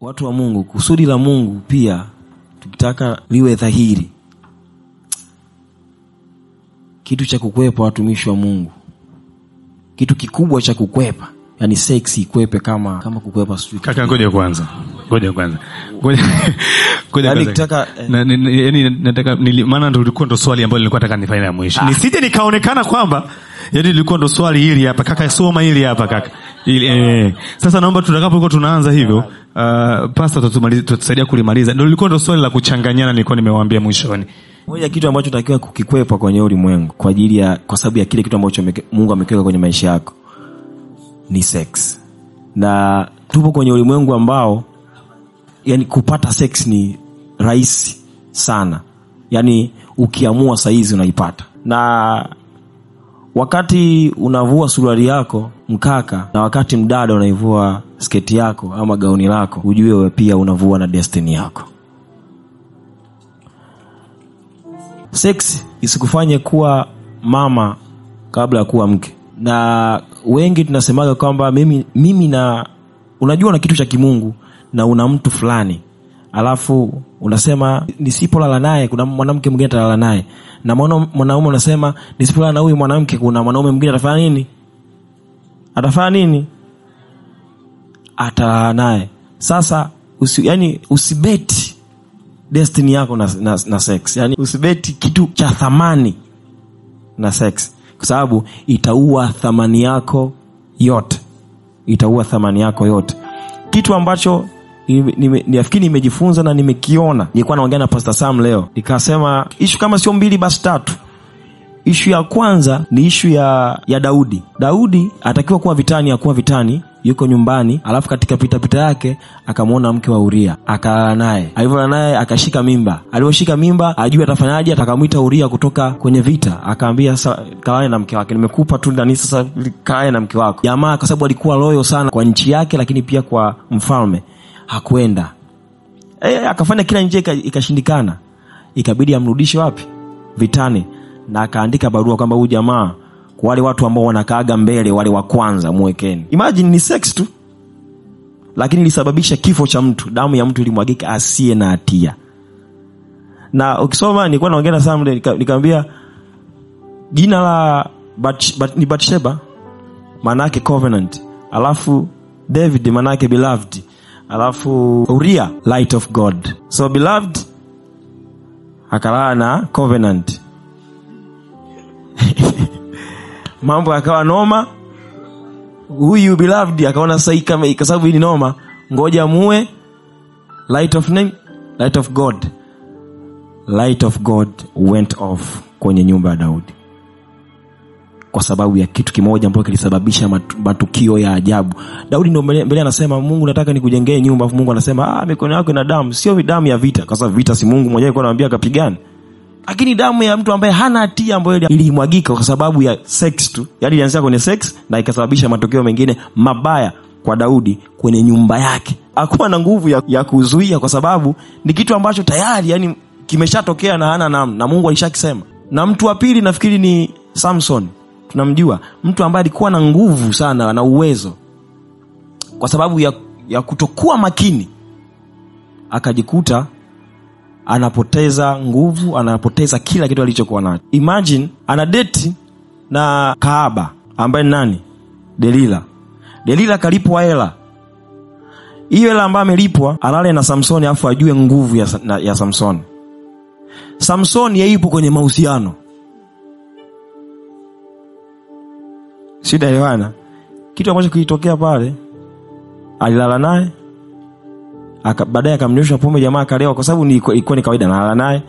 Watu wa Mungu, kusudi la Mungu pia tukitaka liwe dhahiri. Kitu cha kukwepa watumishi wa Mungu, kitu kikubwa cha kukwepa, yani sex ikwepe kama kukwepa street. Kaka, ngoja kwanza. Yani nataka nataka maana ndo swali ambalo nilikuwa nataka nifanye na mwisho. Nisije nikaonekana kwamba yani nilikuwa ndo swali hili hapa kaka, soma hili hapa kaka. Sasa naomba tutakapokuwa tunaanza hivyo, pastor tutusaidia kulimaliza. Ndio lilikuwa ndo swali la kuchanganyana nilikuwa nimewaambia mwishoni. Moja kitu ambacho takiwa kukikwepa kwenye ulimwengu kwa sababu ya kile kitu ambacho Mungu amekiweka kwenye maisha yako ni sex. Na tupo kwenye ulimwengu ambao yani kupata sex ni rahisi sana. Yani ukiamua saizi unaipata. Na wakati unavua suruali yako mkaka, na wakati mdada unaivua sketi yako ama gauni lako, ujue wewe pia unavua na destiny yako. Sex isikufanye kuwa mama kabla ya kuwa mke. Na wengi tunasemaga kwamba mimi na unajua na kitu cha kimungu na una mtu fulani, alafu unasema nisipolala naye kuna mwanamke mwingine atalala naye, na mwanaume unasema nisipolala na huyu mwanamke kuna mwanaume mwingine atafanya nini? Atalala naye. Sasa usibeti destiny yako na sex. Yani usibeti kitu cha thamani na sex, kwa sababu itaua thamani yako yote. Kitu ambacho nafikiri nimejifunza na nimekiona, nilikuwa naongea na Pastor Sam leo, nikasema issue kama sio 2 basi 3. Issue ya kwanza ni issue ya Daudi. Daudi atakiwa kuwa vitani, yuko nyumbani, alafu katika pita yake akamwona mke wa Uria, akalala naye. Alivyola naye akashika mimba. Aliposhika mimba ajue atafanyaje, atakamuita Uria kutoka kwenye vita, akaambia kae na mke wake, nimekupa tu ndani, sasa kae na mke wako. Jamaa kwa sababu alikuwa loyal sana kwa nchi yake, lakini pia kwa mfalme, hakwenda. Akafanya kila njia ikashindikana. Ikabidi amrudishe wapi? Vitani. Na akaandika barua kwamba huyu jamaa, kwa wale watu ambao wanakaaga mbele, wale wa kwanza muwekeni. Imagine ni sex tu, lakini ilisababisha kifo cha mtu. Damu ya mtu ilimwagika asiye na hatia. Na ukisoma, nilikuwa naongea na Sam nikamwambia jina la ni Bathsheba maana yake covenant, alafu David maana yake beloved, alafu Uria light of God. So beloved akalala na covenant. Mambo yakawa noma. Huyu beloved akaona sahi kama kwa sababu hili noma, ngoja muwe light of God. Light of God went off kwenye nyumba ya Daudi kwa sababu ya kitu kimoja ambacho kilisababisha matukio ya ajabu. Daudi ndio mbele anasema, Mungu nataka nikujengee nyumba, afu Mungu anasema mikono yako ina damu. Sio damu ya vita, kwa sababu vita si Mungu mwenyewe alikuwa anamwambia akapigane, lakini damu ya mtu ambaye hana hatia ambayo ilimwagika kwa sababu ya sex tu. Yani ilianzia kwenye sex na ikasababisha matokeo mengine mabaya kwa Daudi kwenye nyumba yake. Hakuwa na nguvu ya kuzuia, kwa sababu ni kitu ambacho tayari yani kimeshatokea na hana namna, na Mungu alishakisema. Na mtu wa pili nafikiri ni Samson. Tunamjua mtu ambaye alikuwa na nguvu sana na uwezo, kwa sababu ya kutokuwa makini akajikuta anapoteza nguvu, anapoteza kila kitu alichokuwa nacho. Imagine ana date na kahaba ambaye nani? Delila kalipwa hela. Hiyo hela ambayo amelipwa alale na Samsoni, afu ajue nguvu ya Samsoni. Samsoni yupo kwenye mahusiano. Shida elewana. Kitu ambacho kilitokea pale, alilala naye, baadaye akamnywesha pombe, jamaa akalewa, kwa sababu ilikuwa ni kawaida na naye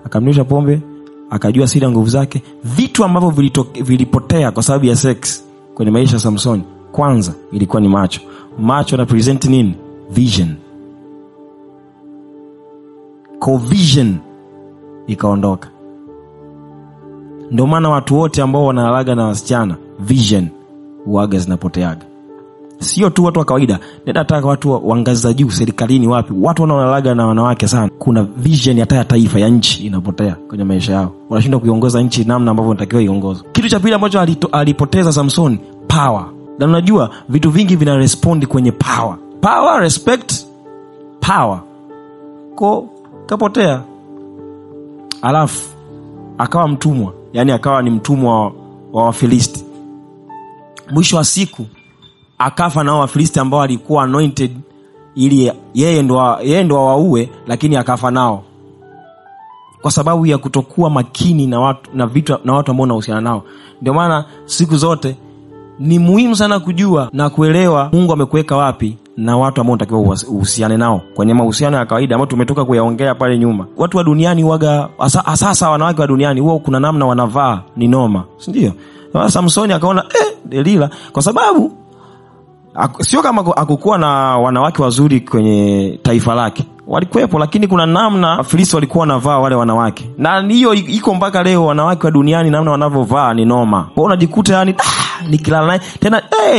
akamnywesha pombe, akajua siri nguvu zake. Vitu ambavyo vilipotea kwa sababu ya sex kwenye maisha ya Samson, kwanza ilikuwa ni macho na present nini? Vision. Vision ikaondoka. Ndio maana watu wote ambao wanalalaga na wasichana, vision uaga zinapoteaga. Sio tu watu wa kawaida, nataka watu wa ngazi za juu serikalini, wapi watu wanaolalaga na wanawake sana, kuna vision ya taifa ya nchi inapotea kwenye maisha yao. Wanashindwa kuiongoza nchi namna ambavyo inatakiwa iongozwe. Kitu cha pili ambacho alipoteza Samson, power. Na unajua vitu vingi vina respond kwenye power, respect power. Kapotea. Alafu akawa mtumwa, yani akawa ni mtumwa wa Wafilisti. Mwisho wa siku akafa na Wafilisti ambao walikuwa anointed ili yeye ndo waue, lakini akafa nao kwa sababu ya kutokuwa makini na watu na vitu na watu ambao wanahusiana nao. Ndio maana siku zote ni muhimu sana kujua na kuelewa Mungu amekuweka wapi na watu ambao unatakiwa uhusiane nao kwenye mahusiano ya kawaida ambao tumetoka kuyaongea pale nyuma. Watu wa duniani waga sasa wanawake wa duniani wao kuna namna wanavaa ni noma, si ndio? Samsoni akaona Delila, kwa sababu sio kama akukuwa na wanawake wazuri kwenye taifa lake, walikuwepo, lakini kuna namna Filisti walikuwa wanavaa wale wanawake, na hiyo iko mpaka leo. Wanawake wa duniani namna wanavyovaa ni noma. Kwa unajikuta yani nikilala naye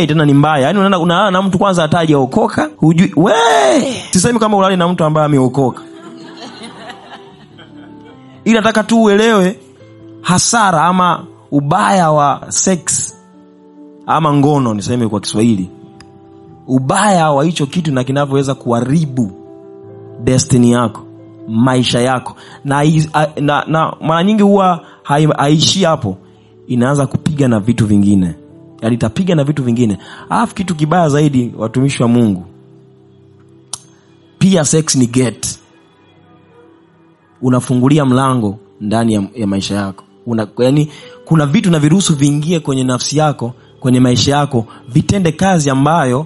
tena ni mbaya. Yani unaona na mtu kwanza ataje okoka, hujui sisemi kama ulali na mtu ambaye ameokoka. Ila nataka tu uelewe hasara ama ubaya wa sex ama ngono, niseme kwa Kiswahili. Ubaya wa hicho kitu na kinavyoweza kuharibu destiny yako, maisha yako. Na mara nyingi huwa haishi hapo, inaanza kupiga na vitu vingine. Yaani itapiga na vitu vingine. Alafu kitu kibaya zaidi, watumishi wa Mungu, pia sex ni gate. Unafungulia mlango ndani ya maisha yako. Yani kuna vitu na viruhusu viingie kwenye nafsi yako, kwenye maisha yako, vitende kazi ambayo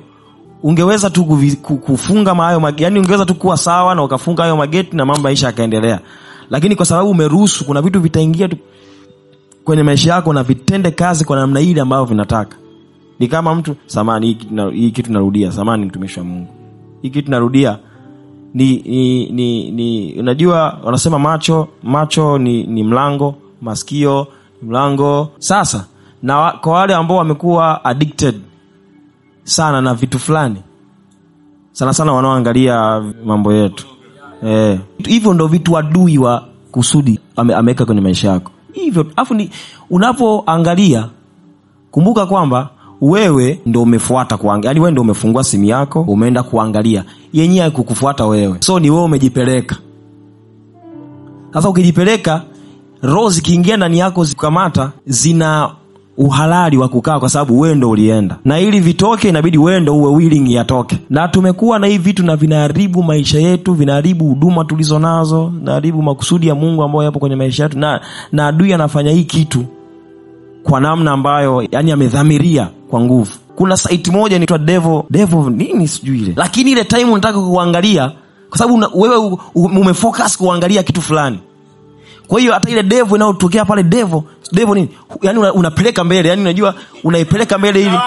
ungeweza tu kufunga hayo, yani ungeweza tu kuwa sawa na ukafunga hayo mageti na mambo yaisha yakaendelea. Lakini kwa sababu umeruhusu, kuna vitu vitaingia tu kwenye maisha yako na vitende kazi kwa namna ile ambayo vinataka. Ni kama mtu, samani hii kitu narudia, samani mtumishi wa Mungu, hii kitu narudia, ni unajua wanasema macho ni mlango, masikio mlango. Sasa na kwa wale ambao wamekuwa addicted sana na vitu fulani, sana wanaoangalia mambo yetu, hivyo ndo vitu adui wa kusudi ameweka kwenye maisha yako hivyo. Afu unapoangalia, kumbuka kwamba wewe ndo umefuata kuangalia, yani wewe ndo umefungua simu yako umeenda kuangalia, yenyewe kukufuata wewe, so ni wewe umejipeleka. Sasa ukijipeleka, roho zikiingia ndani yako zikamata, zina uhalali wa kukaa kwa sababu wewe ndo ulienda. Na ili vitoke inabidi wewe ndo uwe willing yatoke. Na tumekuwa na hivi vitu na vinaharibu maisha yetu, vinaharibu huduma tulizo nazo, vinaharibu makusudi ya Mungu ambayo yapo kwenye maisha yetu, na adui anafanya hii kitu kwa namna ambayo yani amedhamiria kwa nguvu. Kuna site moja inaitwa devil nini sijui ile, lakini ile time unataka kuangalia kwa sababu wewe umefocus kuangalia kitu fulani. Kwa hiyo hata ile devil inayotokea pale, devil nini, yani unapeleka mbele, yani unajua unaipeleka mbele ili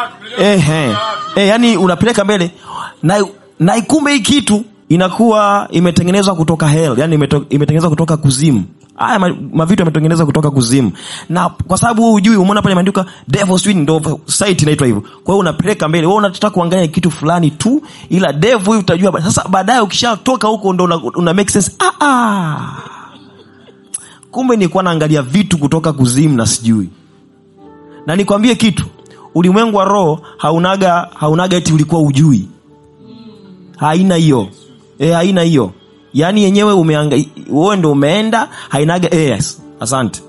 yani unapeleka mbele na ikumbe hii kitu inakuwa imetengenezwa kutoka hell, yani imetengenezwa kutoka kuzimu. Haya mavitu yametengenezwa kutoka kuzimu. Na kwa sababu wewe hujui, umeona pale imeandikwa devil swing, ndio site inaitwa hivyo. Kwa hiyo unapeleka mbele, wewe unataka kuangalia kitu fulani tu, ila devil utajua sasa baadaye ukishatoka huko ndo una make sense. Kumbe nilikuwa naangalia vitu kutoka kuzimu na sijui. Na nikwambie kitu, ulimwengu wa roho haunaga eti ulikuwa ujui. Haina hiyo. Haina hiyo. Yaani yenyewe wewe ndio umeenda, hainaga yes. Asante.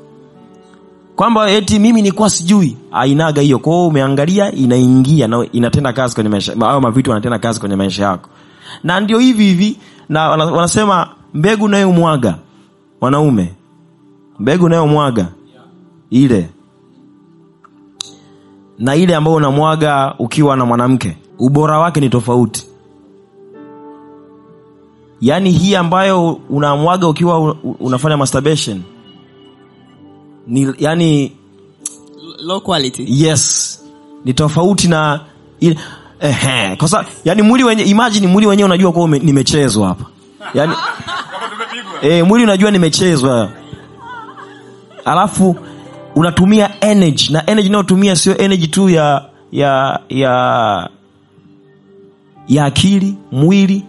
Kwamba eti mimi nilikuwa sijui, hainaga hiyo. Kwa hiyo umeangalia, inaingia na inatenda kazi kwenye maisha. Hao mavitu yanatenda kazi kwenye maisha yako. Na ndio hivi na wanasema mbegu nayo mwaga, wanaume. Mbegu nayo mwaga ile na ile ambayo unamwaga ukiwa na mwanamke, ubora wake ni tofauti. Yani hii ambayo unamwaga ukiwa unafanya masturbation ni yani low quality. Yes, ni tofauti na ile kwa sababu yani mwili wenyewe, imagine mwili wenyewe unajua kwa nimechezwa hapa. Yani mwili unajua nimechezwa. Alafu unatumia energy, na energy unayotumia sio energy tu ya akili, mwili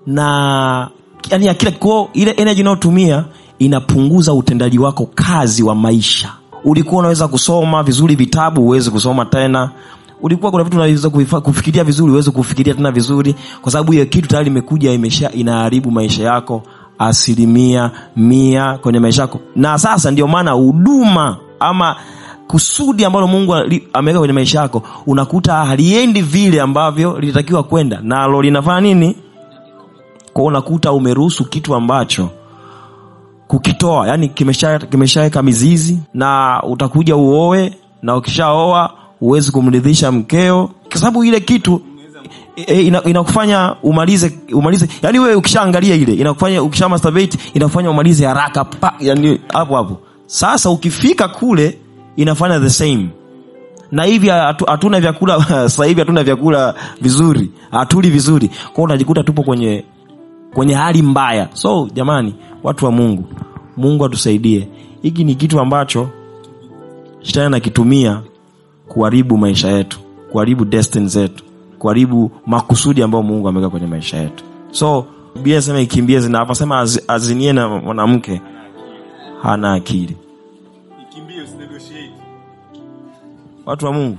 na yani ya kila kwa ile energy unayotumia inapunguza utendaji wako kazi wa maisha. Ulikuwa unaweza kusoma vizuri vitabu, uweze kusoma tena. ulikuwa kuna vitu unaweza kufikiria vizuri, uweze kufikiria tena vizuri, kwa sababu hiyo kitu tayari imekuja inaharibu maisha yako 100% kwenye maisha yako. Na sasa ndio maana huduma ama kusudi ambalo Mungu ameweka kwenye maisha yako unakuta haliendi vile ambavyo lilitakiwa kwenda, nalo linafanya nini? Kwa unakuta umeruhusu kitu ambacho kukitoa, yani kimeshaweka mizizi, na utakuja uoe, na ukishaoa uwezi kumridhisha mkeo kwa sababu ile kitu inakufanya umalize. Yani wewe ukishaangalia ile inakufanya, ukishamasturbate inakufanya umalize haraka yani hapo. Sasa ukifika kule inafanya the same. Na hivi hatuna vyakula sasa hivi hatuna vyakula vizuri, hatuli vizuri. Kwa hiyo unajikuta tupo kwenye hali mbaya. So jamani, watu wa Mungu atusaidie. Hiki ni kitu ambacho shetani anakitumia kuharibu maisha yetu, kuharibu destiny zetu, kuharibu makusudi ambayo Mungu ameweka kwenye maisha yetu. So Biblia inasema ikimbie zina, hapa sema azinie na mwanamke hana akili. Ikimbie usinegotiate. Watu wa Mungu,